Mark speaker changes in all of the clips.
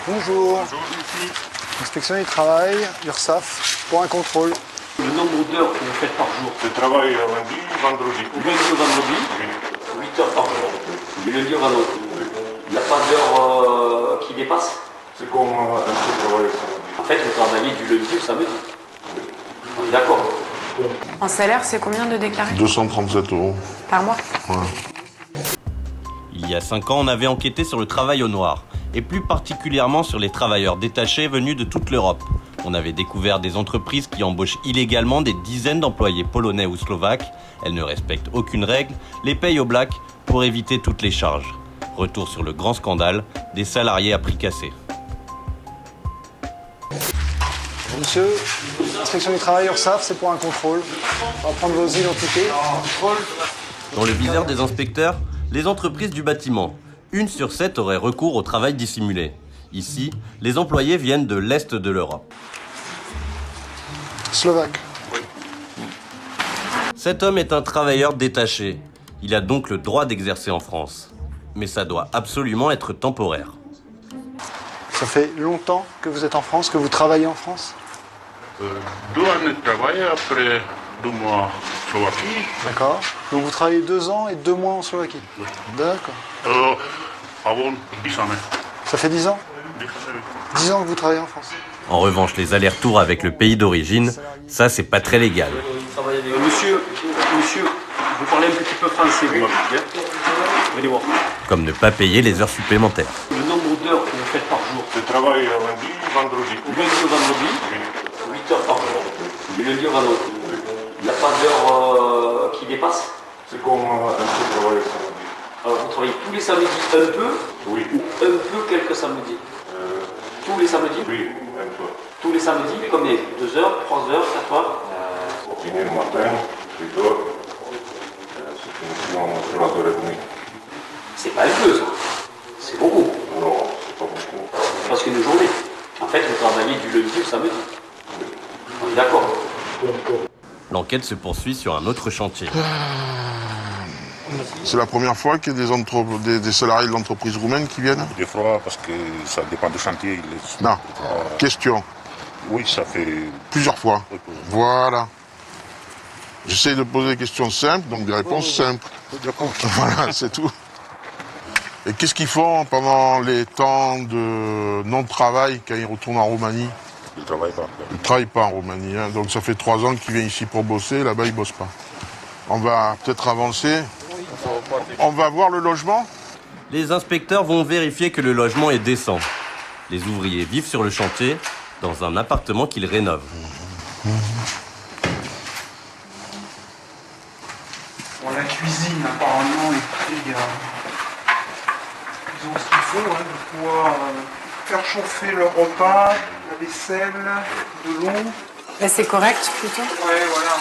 Speaker 1: Bonjour.
Speaker 2: Bonjour.
Speaker 1: Inspection du travail, URSSAF, pour un contrôle.
Speaker 3: Le nombre d'heures que vous faites par jour?
Speaker 2: Je travaille lundi, vendredi.
Speaker 3: Du lundi au vendredi,
Speaker 2: Oui.
Speaker 3: 8 heures par jour. Du lundi au vendredi. Il n'y a pas d'heure qui dépasse?
Speaker 2: C'est comme un peu travail samedi.
Speaker 3: En fait, vous travaillez du lundi au samedi. On est d'accord.
Speaker 4: En salaire, c'est combien de déclarés
Speaker 5: 237 €
Speaker 4: par mois?
Speaker 6: Il y a 5 ans, on avait enquêté sur le travail au noir, et plus particulièrement sur les travailleurs détachés venus de toute l'Europe. On avait découvert des entreprises qui embauchent illégalement des dizaines d'employés polonais ou slovaques. Elles ne respectent aucune règle, les payent au black pour éviter toutes les charges. Retour sur le grand scandale, des salariés à prix cassé.
Speaker 1: Monsieur, inspection du travail, URSSAF, c'est pour un contrôle. On va prendre vos identités.
Speaker 6: Dans le viseur des inspecteurs, les entreprises du bâtiment. 1 sur 7 aurait recours au travail dissimulé. Ici, les employés viennent de l'Est de l'Europe.
Speaker 1: Slovaque.
Speaker 6: Cet homme est un travailleur détaché. Il a donc le droit d'exercer en France. Mais ça doit absolument être temporaire.
Speaker 1: Ça fait longtemps que vous êtes en France, que vous travaillez en France?
Speaker 2: 2 années de travail, après 2 mois en Slovaquie.
Speaker 1: D'accord. Donc vous travaillez 2 ans et 2 mois en Slovaquie? D'accord.
Speaker 2: Avant 10 années.
Speaker 1: Ça fait 10 ans?
Speaker 2: 10 années.
Speaker 1: 10 ans que vous travaillez en France?
Speaker 6: En revanche, les allers-retours avec le pays d'origine, ça c'est pas très légal.
Speaker 3: Monsieur, vous parlez un petit peu français, vous? Venez voir.
Speaker 6: Comme ne pas payer les heures supplémentaires.
Speaker 3: Le nombre d'heures que vous faites par jour?
Speaker 2: Je travaille lundi, vendredi.
Speaker 3: Du lundi au vendredi, 8 heures par jour. Du lundi au vendredi. Il n'y a pas d'heure qui dépasse?
Speaker 2: C'est comme un peu travail samedi.
Speaker 3: Alors vous travaillez tous les samedis un peu?
Speaker 2: Oui.
Speaker 3: Ou un peu quelques samedis? Tous les samedis?
Speaker 2: Oui, un peu.
Speaker 3: Tous les samedis, combien? 2 heures, 3 heures, 4 heures?
Speaker 2: Au finir le matin, 8 heures. C'est finition 3h30.
Speaker 3: C'est pas un peu ça. C'est beaucoup.
Speaker 2: Non, c'est pas beaucoup.
Speaker 3: Parce qu'une journée. En fait, vous travaillez du lundi au samedi. On est d'accord.
Speaker 6: L'enquête se poursuit sur un autre chantier.
Speaker 5: C'est la première fois qu'il y a des salariés de l'entreprise roumaine qui viennent?
Speaker 7: Des fois, parce que ça dépend du chantier.
Speaker 5: Non. Question.
Speaker 7: Oui, ça fait...
Speaker 5: Plusieurs fois.
Speaker 7: Oui, plusieurs.
Speaker 5: Voilà. J'essaie de poser des questions simples, donc des réponses simples. Voilà, c'est tout. Et qu'est-ce qu'ils font pendant les temps de non-travail quand ils retournent en Roumanie?
Speaker 7: Ils ne travaillent pas.
Speaker 5: Ils ne travaillent pas en Roumanie, hein. Donc ça fait 3 ans qu'ils viennent ici pour bosser, là-bas ils ne bossent pas. On va peut-être avancer. On va voir le logement.
Speaker 6: Les inspecteurs vont vérifier que le logement est décent. Les ouvriers vivent sur le chantier, dans un appartement qu'ils rénovent.
Speaker 8: Bon, la cuisine, apparemment, est très... Ils ont ce qu'il faut, hein, de pouvoir faire chauffer leur repas, la vaisselle, de l'eau.
Speaker 4: Mais c'est correct plutôt?
Speaker 8: Ouais, voilà.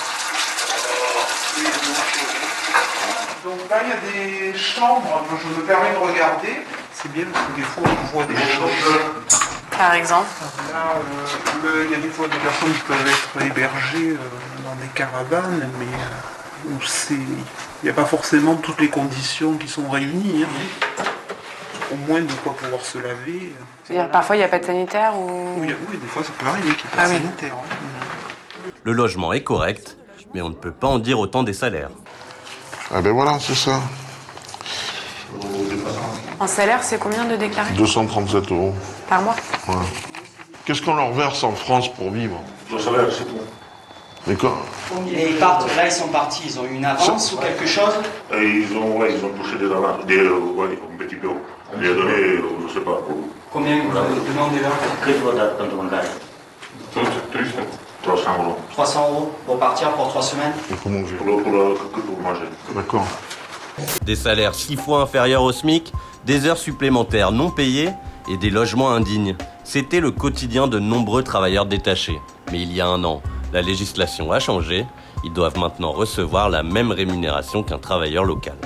Speaker 8: Donc là, il y a des chambres. Moi, je me permets de regarder. C'est bien parce que des fois, on voit des choses.
Speaker 4: Par exemple?
Speaker 8: Là, il y a des fois des personnes qui peuvent être hébergées dans des caravanes, mais où il n'y a pas forcément toutes les conditions qui sont réunies. Hein. Au moins de quoi pouvoir se laver.
Speaker 4: C'est-à-dire, parfois, il n'y a pas de sanitaire ou...
Speaker 8: Oui, des fois, ça peut arriver qu'il n'y ait pas de sanitaire. Hein.
Speaker 6: Le logement est correct, mais on ne peut pas en dire autant des salaires.
Speaker 5: Ah ben voilà, c'est ça.
Speaker 4: En salaire, c'est combien de déclarés
Speaker 5: 237 €
Speaker 4: par mois?
Speaker 5: Ouais. Qu'est-ce qu'on leur verse en France pour vivre?
Speaker 2: Le salaire, c'est tout.
Speaker 5: Mais quoi?
Speaker 9: Et ils partent, là ils sont partis, ils ont eu une avance ou quelque chose?
Speaker 2: Et ils ont touché des avances, un petit peu. On lui a donné, je ne sais pas.
Speaker 9: Combien vous demandez là?
Speaker 2: C'est triste, 300 €.
Speaker 9: 300 € pour partir pour 3 semaines?
Speaker 5: Il faut manger.
Speaker 2: Pour manger.
Speaker 5: D'accord.
Speaker 6: Des salaires 6 fois inférieurs au SMIC, des heures supplémentaires non payées et des logements indignes. C'était le quotidien de nombreux travailleurs détachés. Mais il y a 1 an, la législation a changé. Ils doivent maintenant recevoir la même rémunération qu'un travailleur local.